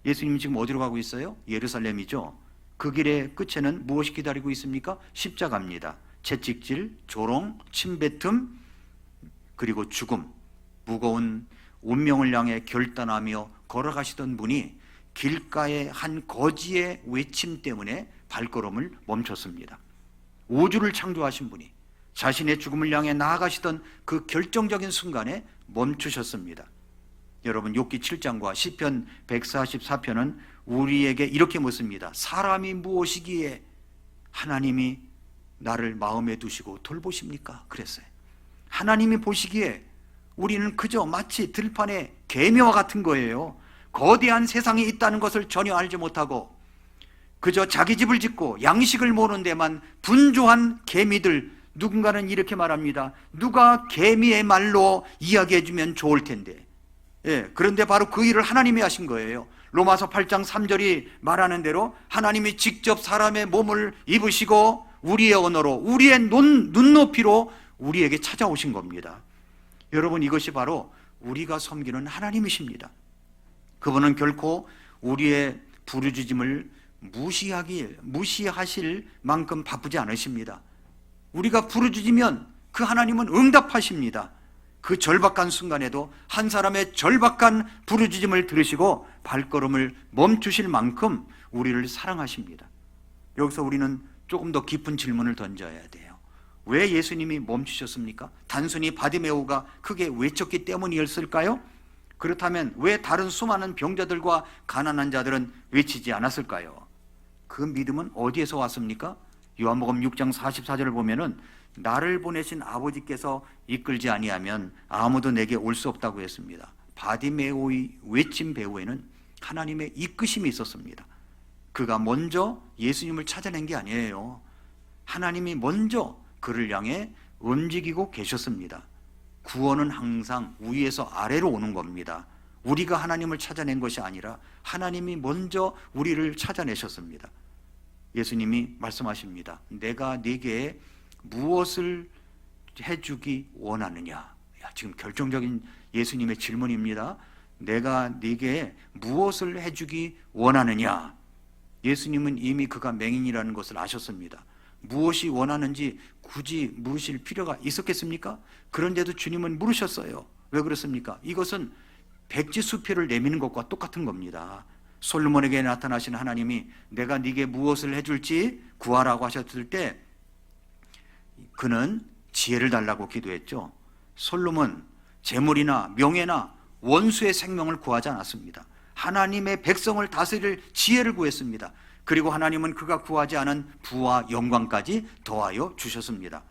예수님 지금 어디로 가고 있어요? 예루살렘이죠. 그 길의 끝에는 무엇이 기다리고 있습니까? 십자가입니다. 채찍질, 조롱, 침뱉음, 그리고 죽음, 무거운 운명을 향해 결단하며 걸어가시던 분이 길가의 한 거지의 외침 때문에 발걸음을 멈췄습니다. 우주를 창조하신 분이 자신의 죽음을 향해 나아가시던 그 결정적인 순간에 멈추셨습니다. 여러분, 욥기 7장과 시편 144편은 우리에게 이렇게 묻습니다. 사람이 무엇이기에 하나님이 나를 마음에 두시고 돌보십니까? 그랬어요. 하나님이 보시기에 우리는 그저 마치 들판의 개미와 같은 거예요. 거대한 세상이 있다는 것을 전혀 알지 못하고 그저 자기 집을 짓고 양식을 모는 데만 분주한 개미들. 누군가는 이렇게 말합니다. 누가 개미의 말로 이야기해주면 좋을 텐데. 그런데 바로 그 일을 하나님이 하신 거예요. 로마서 8장 3절이 말하는 대로 하나님이 직접 사람의 몸을 입으시고 우리의 언어로, 우리의 눈높이로 우리에게 찾아오신 겁니다. 여러분, 이것이 바로 우리가 섬기는 하나님이십니다. 그분은 결코 우리의 부르짖음을 무시하실 만큼 바쁘지 않으십니다. 우리가 부르짖으면 그 하나님은 응답하십니다. 그 절박한 순간에도 한 사람의 절박한 부르짖음을 들으시고 발걸음을 멈추실 만큼 우리를 사랑하십니다. 여기서 우리는 조금 더 깊은 질문을 던져야 돼요. 왜 예수님이 멈추셨습니까? 단순히 바디메오가 크게 외쳤기 때문이었을까요? 그렇다면 왜 다른 수많은 병자들과 가난한 자들은 외치지 않았을까요? 그 믿음은 어디에서 왔습니까? 요한복음 6장 44절을 보면은 나를 보내신 아버지께서 이끌지 아니하면 아무도 내게 올 수 없다고 했습니다. 바디메오의 외침 배후에는 하나님의 이끄심이 있었습니다. 그가 먼저 예수님을 찾아낸 게 아니에요. 하나님이 먼저 그를 향해 움직이고 계셨습니다. 구원은 항상 위에서 아래로 오는 겁니다. 우리가 하나님을 찾아낸 것이 아니라 하나님이 먼저 우리를 찾아내셨습니다. 예수님이 말씀하십니다. 내가 네게 무엇을 해주기 원하느냐? 지금 결정적인 예수님의 질문입니다. 내가 네게 무엇을 해주기 원하느냐? 예수님은 이미 그가 맹인이라는 것을 아셨습니다. 무엇이 원하는지 굳이 물으실 필요가 있었겠습니까? 그런데도 주님은 물으셨어요. 왜 그렇습니까? 이것은 백지수표를 내미는 것과 똑같은 겁니다. 솔로몬에게 나타나신 하나님이 내가 네게 무엇을 해줄지 구하라고 하셨을 때 그는 지혜를 달라고 기도했죠. 솔로몬 재물이나 명예나 원수의 생명을 구하지 않았습니다. 하나님의 백성을 다스릴 지혜를 구했습니다. 그리고 하나님은 그가 구하지 않은 부와 영광까지 더하여 주셨습니다.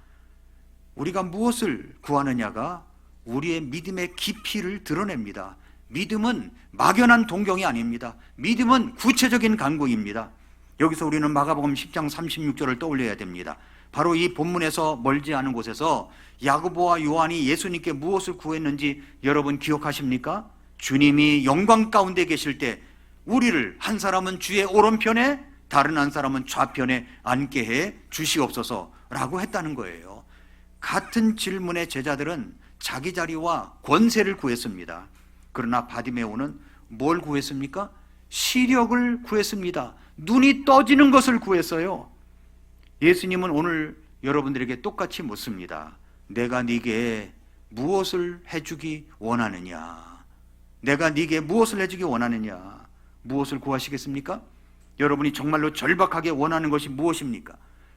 우리가 무엇을 구하느냐가 우리의 믿음의 깊이를 드러냅니다. 믿음은 막연한 동경이 아닙니다. 믿음은 구체적인 간구입니다. 여기서 우리는 마가복음 10장 36절을 떠올려야 됩니다. 바로 이 본문에서 멀지 않은 곳에서 야고보와 요한이 예수님께 무엇을 구했는지 여러분 기억하십니까? 주님이 영광 가운데 계실 때 우리를 한 사람은 주의 오른편에 다른 한 사람은 좌편에 앉게 해 주시옵소서라고 했다는 거예요. 같은 질문의 제자들은 자기 자리와 권세를 구했습니다. 그러나 바디메오는 뭘 구했습니까? 시력을 구했습니다. 눈이 떠지는 것을 구했어요. 예수님은 오늘 여러분들에게 똑같이 묻습니다. 내가 네게 무엇을 해주기 원하느냐? 내가 네게 무엇을 해주기 원하느냐? 무엇을 구하시겠습니까? 여러분이 정말로 절박하게 원하는 것이 무엇입니까?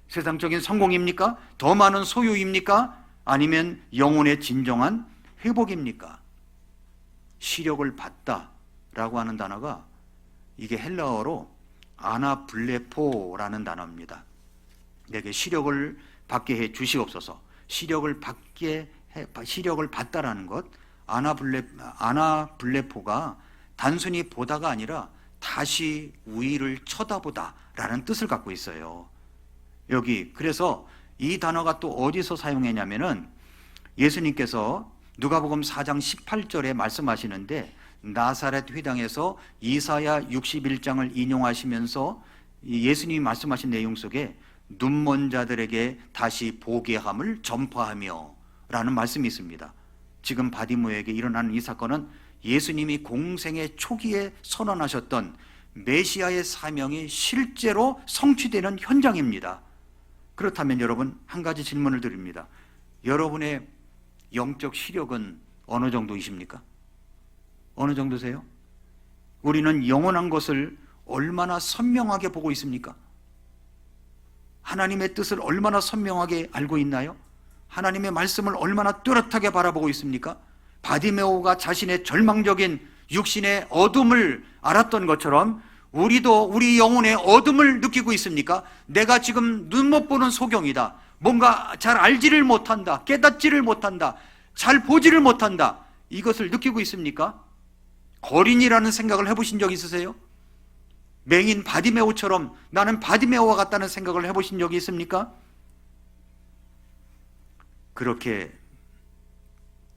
세상적인 성공입니까? 더 많은 소유입니까? 아니면 영혼의 진정한 회복입니까? 시력을 받다라고 하는 단어가 이게 헬라어로 아나블레포라는 단어입니다. 내게 시력을 받게 해 주시옵소서. 시력을 받다라는 것, 아나블레포가 단순히 보다가 아니라 다시 위를 쳐다보다라는 뜻을 갖고 있어요. 여기 그래서 이 단어가 또 어디서 사용했냐면은 예수님께서 누가복음 4장 18절에 말씀하시는데 나사렛 회당에서 이사야 61장을 인용하시면서 예수님이 말씀하신 내용 속에 눈먼 자들에게 다시 보게 함을 전파하며 라는 말씀이 있습니다. 지금 바디모에게 일어나는 이 사건은 예수님이 공생의 초기에 선언하셨던 메시아의 사명이 실제로 성취되는 현장입니다. 그렇다면 여러분, 한 가지 질문을 드립니다. 여러분의 영적 시력은 어느 정도이십니까? 어느 정도세요? 우리는 영원한 것을 얼마나 선명하게 보고 있습니까? 하나님의 뜻을 얼마나 선명하게 알고 있나요? 하나님의 말씀을 얼마나 뚜렷하게 바라보고 있습니까? 바디메오가 자신의 절망적인 육신의 어둠을 알았던 것처럼 우리도 우리 영혼의 어둠을 느끼고 있습니까? 내가 지금 눈 못 보는 소경이다. 뭔가 잘 알지를 못한다. 깨닫지를 못한다. 잘 보지를 못한다. 이것을 느끼고 있습니까? 거린이라는 생각을 해보신 적 있으세요? 맹인 바디메오처럼 나는 바디메오와 같다는 생각을 해보신 적이 있습니까? 그렇게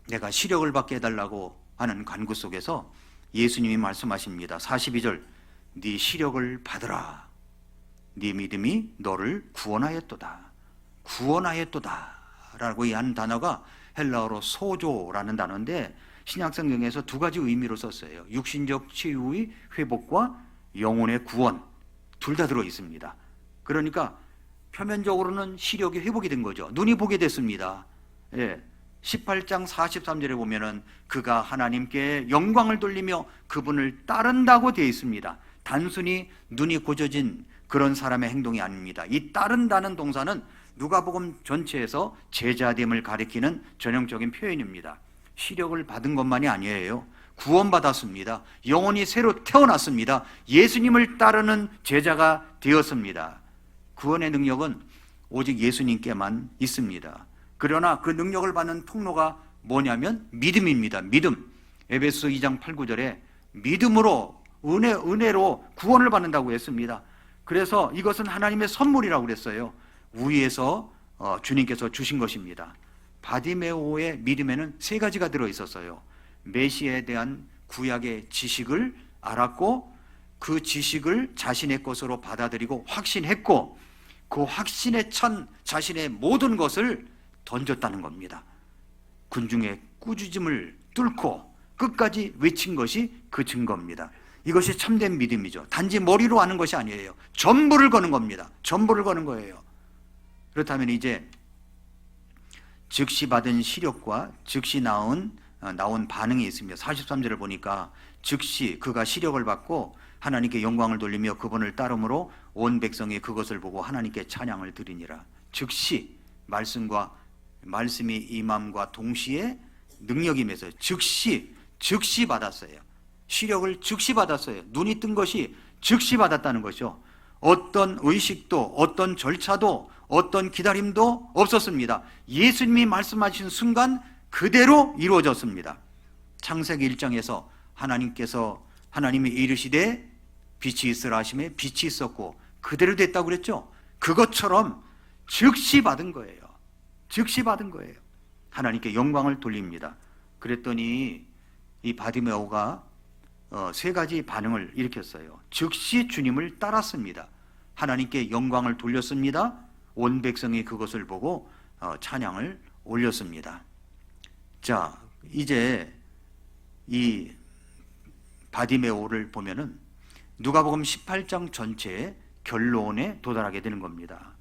내가 시력을 받게 해달라고 하는 간구 속에서 예수님이 말씀하십니다. 42절, 네 시력을 받으라. 네 믿음이 너를 구원하였도다. 구원하였도다 라고 한 단어가 헬라어로 소조라는 단어인데 신약성경에서 두 가지 의미로 썼어요. 육신적 치유의 회복과 영혼의 구원, 둘 다 들어 있습니다. 그러니까 표면적으로는 시력이 회복이 된 거죠. 눈이 보게 됐습니다. 18장 43절에 보면은 그가 하나님께 영광을 돌리며 그분을 따른다고 되어 있습니다. 단순히 눈이 고쳐진 그런 사람의 행동이 아닙니다. 이 따른다는 동사는 누가복음 전체에서 제자됨을 가리키는 전형적인 표현입니다. 시력을 받은 것만이 아니에요. 구원받았습니다. 영혼이 새로 태어났습니다. 예수님을 따르는 제자가 되었습니다. 구원의 능력은 오직 예수님께만 있습니다. 그러나 그 능력을 받는 통로가 뭐냐면 믿음입니다. 믿음. 에베소 2장 8, 9절에 믿음으로 은혜로 구원을 받는다고 했습니다. 그래서 이것은 하나님의 선물이라고 그랬어요. 위에서 주님께서 주신 것입니다. 바디메오의 믿음에는 세 가지가 들어있었어요. 메시아에 대한 구약의 지식을 알았고 그 지식을 자신의 것으로 받아들이고 확신했고 그 확신에 찬 자신의 모든 것을 던졌다는 겁니다. 군중의 꾸짖음을 뚫고 끝까지 외친 것이 그 증거입니다. 이것이 참된 믿음이죠. 단지 머리로 아는 것이 아니에요. 전부를 거는 겁니다. 전부를 거는 거예요. 그렇다면 이제 즉시 받은 시력과 즉시 나온 반응이 있습니다. 43절을 보니까 즉시 그가 시력을 받고 하나님께 영광을 돌리며 그분을 따름으로 온 백성이 그것을 보고 하나님께 찬양을 드리니라. 즉시 말씀이 임함과 동시에 능력이 임해서 즉시 받았어요. 시력을 즉시 받았어요. 눈이 뜬 것이 즉시 받았다는 것이죠. 어떤 의식도 어떤 절차도 어떤 기다림도 없었습니다. 예수님이 말씀하신 순간 그대로 이루어졌습니다. 창세기 1장에서 하나님이 이르시되 빛이 있으라 하심에 빛이 있었고 그대로 됐다고 그랬죠. 그것처럼 즉시 받은 거예요. 즉시 받은 거예요. 하나님께 영광을 돌립니다. 그랬더니 이 바디메오가 세 가지 반응을 일으켰어요. 즉시 주님을 따랐습니다. 하나님께 영광을 돌렸습니다. 온 백성이 그것을 보고 찬양을 올렸습니다. 자, 이제 이 바디메오를 보면은 누가복음 18장 전체의 결론에 도달하게 되는 겁니다.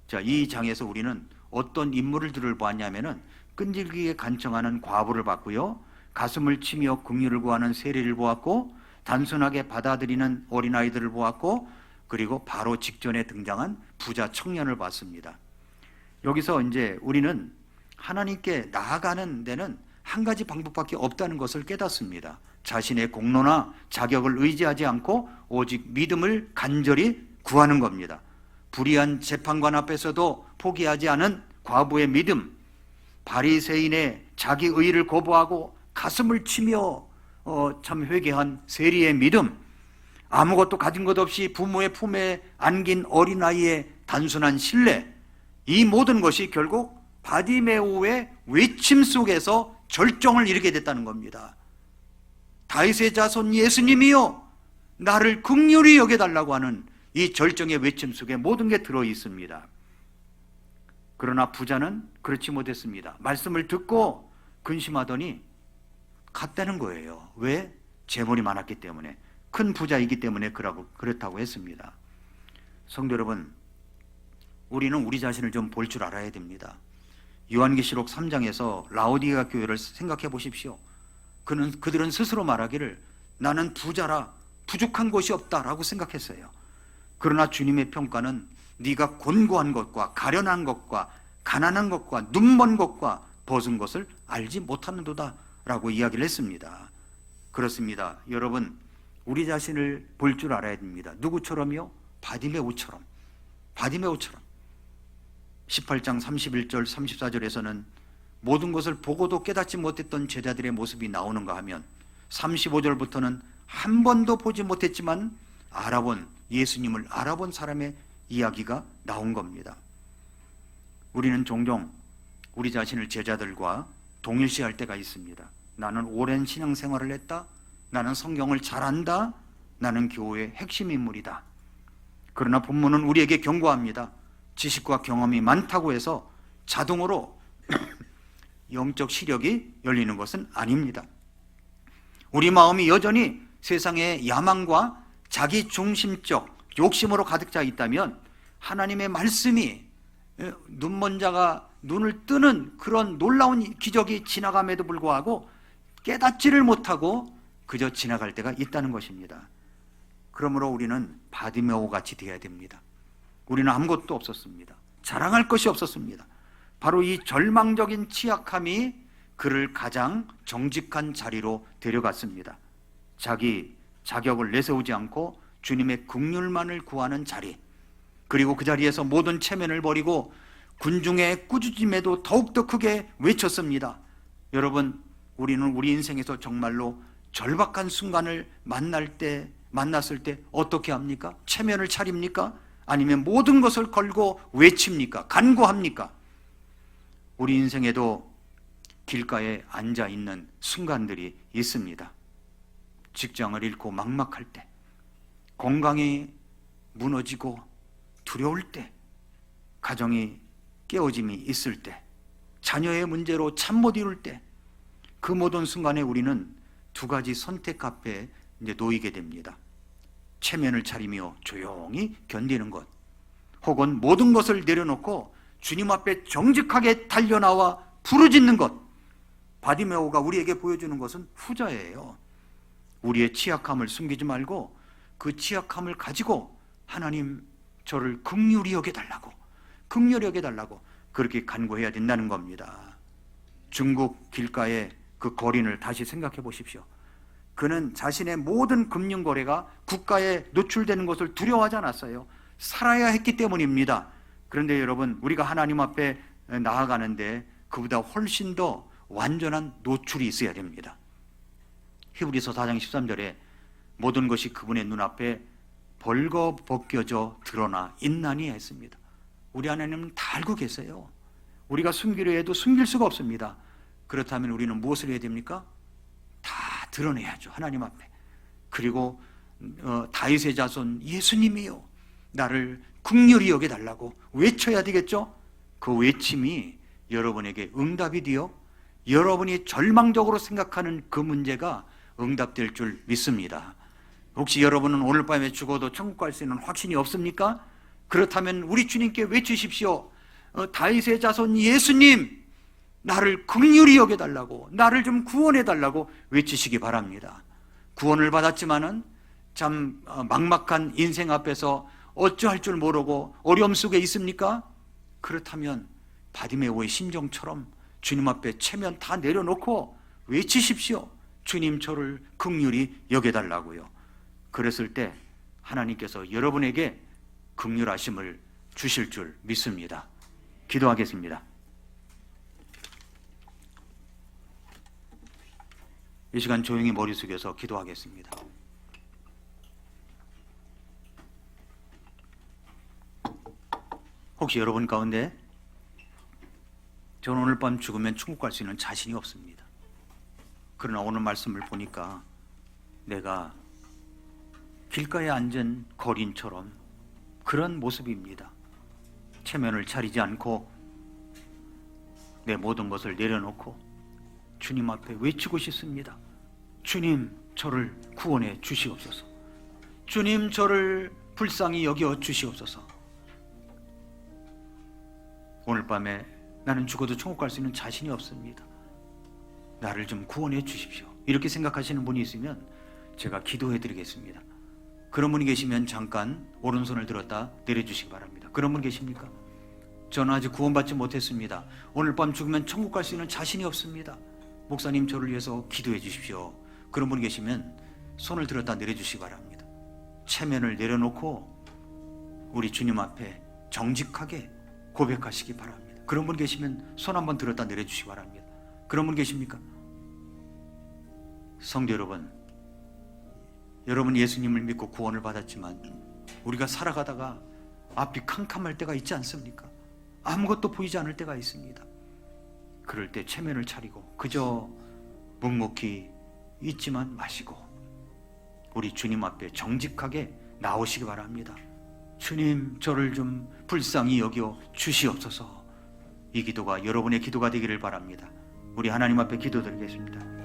자, 이 장에서 우리는 어떤 인물들을 보았냐면은 끈질기게 간청하는 과부를 봤고요, 가슴을 치며 긍휼을 구하는 세리를 보았고, 단순하게 받아들이는 어린아이들을 보았고, 그리고 바로 직전에 등장한 부자 청년을 봤습니다. 여기서 이제 우리는 하나님께 나아가는 데는 한 가지 방법밖에 없다는 것을 깨닫습니다. 자신의 공로나 자격을 의지하지 않고 오직 믿음을 간절히 구하는 겁니다. 불의한 재판관 앞에서도 포기하지 않은 과부의 믿음, 바리새인의 자기 의의를 거부하고 가슴을 치며 참 회개한 세리의 믿음, 아무것도 가진 것 없이 부모의 품에 안긴 어린아이의 단순한 신뢰, 이 모든 것이 결국 바디메오의 외침 속에서 절정을 이루게 됐다는 겁니다. 다윗의 자손 예수님이여 나를 긍휼히 여겨달라고 하는 이 절정의 외침 속에 모든 게 들어 있습니다. 그러나 부자는 그렇지 못했습니다. 말씀을 듣고 근심하더니 갔다는 거예요. 왜? 재물이 많았기 때문에, 큰 부자이기 때문에 그렇다고 했습니다. 성도 여러분, 우리는 우리 자신을 좀 볼 줄 알아야 됩니다. 요한계시록 3장에서 라오디게아 교회를 생각해 보십시오. 그들은 스스로 말하기를 나는 부자라 부족한 것이 없다라고 생각했어요. 그러나 주님의 평가는 네가 곤고한 것과 가련한 것과 가난한 것과 눈먼 것과 벗은 것을 알지 못하는도다 라고 이야기를 했습니다. 그렇습니다. 여러분, 우리 자신을 볼 줄 알아야 됩니다. 누구처럼요? 바디메오처럼. 18장 31절 34절에서는 모든 것을 보고도 깨닫지 못했던 제자들의 모습이 나오는가 하면 35절부터는 한 번도 보지 못했지만 예수님을 알아본 사람의 이야기가 나온 겁니다. 우리는 종종 우리 자신을 제자들과 동일시할 때가 있습니다. 나는 오랜 신앙생활을 했다. 나는 성경을 잘 안다. 나는 교회의 핵심 인물이다. 그러나 본문은 우리에게 경고합니다. 지식과 경험이 많다고 해서 자동으로 영적 시력이 열리는 것은 아닙니다. 우리 마음이 여전히 세상의 야망과 자기 중심적 욕심으로 가득 차 있다면 하나님의 말씀이 눈먼 자가 눈을 뜨는 그런 놀라운 기적이 지나감에도 불구하고 깨닫지를 못하고 그저 지나갈 때가 있다는 것입니다. 그러므로 우리는 바디메오 같이 되어야 됩니다. 우리는 아무것도 없었습니다. 자랑할 것이 없었습니다. 바로 이 절망적인 취약함이 그를 가장 정직한 자리로 데려갔습니다. 자기 자격을 내세우지 않고 주님의 긍휼만을 구하는 자리, 그리고 그 자리에서 모든 체면을 버리고 군중의 꾸짖음에도 더욱더 크게 외쳤습니다. 여러분, 우리는 우리 인생에서 정말로 절박한 순간을 만났을 때 어떻게 합니까? 체면을 차립니까? 아니면 모든 것을 걸고 외칩니까? 간구합니까? 우리 인생에도 길가에 앉아 있는 순간들이 있습니다. 직장을 잃고 막막할 때, 건강이 무너지고 두려울 때, 가정이 깨어짐이 있을 때, 자녀의 문제로 잠 못 이룰 때, 그 모든 순간에 우리는 두 가지 선택 앞에 놓이게 됩니다. 체면을 차리며 조용히 견디는 것, 혹은 모든 것을 내려놓고 주님 앞에 정직하게 달려나와 부르짖는 것. 바디메오가 우리에게 보여주는 것은 후자예요. 우리의 취약함을 숨기지 말고 그 취약함을 가지고 하나님, 저를 긍휼히 여겨달라고 그렇게 간구해야 된다는 겁니다. 중국 길가의 그 거린을 다시 생각해 보십시오. 그는 자신의 모든 금융거래가 국가에 노출되는 것을 두려워하지 않았어요. 살아야 했기 때문입니다. 그런데 여러분, 우리가 하나님 앞에 나아가는데 그보다 훨씬 더 완전한 노출이 있어야 됩니다. 히브리서 4장 13절에 모든 것이 그분의 눈앞에 벌거벗겨져 드러나 있나니 했습니다. 우리 하나님은 다 알고 계세요. 우리가 숨기려 해도 숨길 수가 없습니다. 그렇다면 우리는 무엇을 해야 됩니까? 다 드러내야죠, 하나님 앞에. 그리고 다윗의 자손 예수님이요, 나를 긍휼히 여겨달라고 외쳐야 되겠죠. 그 외침이 여러분에게 응답이 되어 여러분이 절망적으로 생각하는 그 문제가 응답될 줄 믿습니다. 혹시 여러분은 오늘 밤에 죽어도 천국 갈 수 있는 확신이 없습니까? 그렇다면 우리 주님께 외치십시오. 다윗의 자손 예수님, 나를 긍휼히 여겨달라고, 나를 좀 구원해달라고 외치시기 바랍니다. 구원을 받았지만은 참 막막한 인생 앞에서 어찌할 줄 모르고 어려움 속에 있습니까? 그렇다면 바디메오의 심정처럼 주님 앞에 체면 다 내려놓고 외치십시오. 주님, 저를 긍휼히 여겨달라고요. 그랬을 때 하나님께서 여러분에게 긍휼하심을 주실 줄 믿습니다. 기도하겠습니다. 이 시간 조용히 머리 숙여서 기도하겠습니다. 혹시 여러분 가운데 저는 오늘 밤 죽으면 천국 갈 수 있는 자신이 없습니다. 그러나 오늘 말씀을 보니까 내가 길가에 앉은 거린처럼 그런 모습입니다. 체면을 차리지 않고 내 모든 것을 내려놓고 주님 앞에 외치고 싶습니다. 주님, 저를 구원해 주시옵소서. 주님, 저를 불쌍히 여겨 주시옵소서. 오늘 밤에 나는 죽어도 천국 갈 수 있는 자신이 없습니다. 나를 좀 구원해 주십시오. 이렇게 생각하시는 분이 있으면 제가 기도해 드리겠습니다. 그런 분이 계시면 잠깐 오른손을 들었다 내려주시기 바랍니다. 그런 분 계십니까? 저는 아직 구원받지 못했습니다. 오늘 밤 죽으면 천국 갈 수 있는 자신이 없습니다. 목사님, 저를 위해서 기도해 주십시오. 그런 분이 계시면 손을 들었다 내려주시기 바랍니다. 체면을 내려놓고 우리 주님 앞에 정직하게 고백하시기 바랍니다. 그런 분 계시면 손 한번 들었다 내려주시기 바랍니다. 그런 분 계십니까? 성도 여러분, 여러분 예수님을 믿고 구원을 받았지만 우리가 살아가다가 앞이 캄캄할 때가 있지 않습니까? 아무것도 보이지 않을 때가 있습니다. 그럴 때 체면을 차리고 그저 묵묵히 있지만 마시고 우리 주님 앞에 정직하게 나오시기 바랍니다. 주님, 저를 좀 불쌍히 여겨 주시옵소서. 이 기도가 여러분의 기도가 되기를 바랍니다. 우리 하나님 앞에 기도드리겠습니다.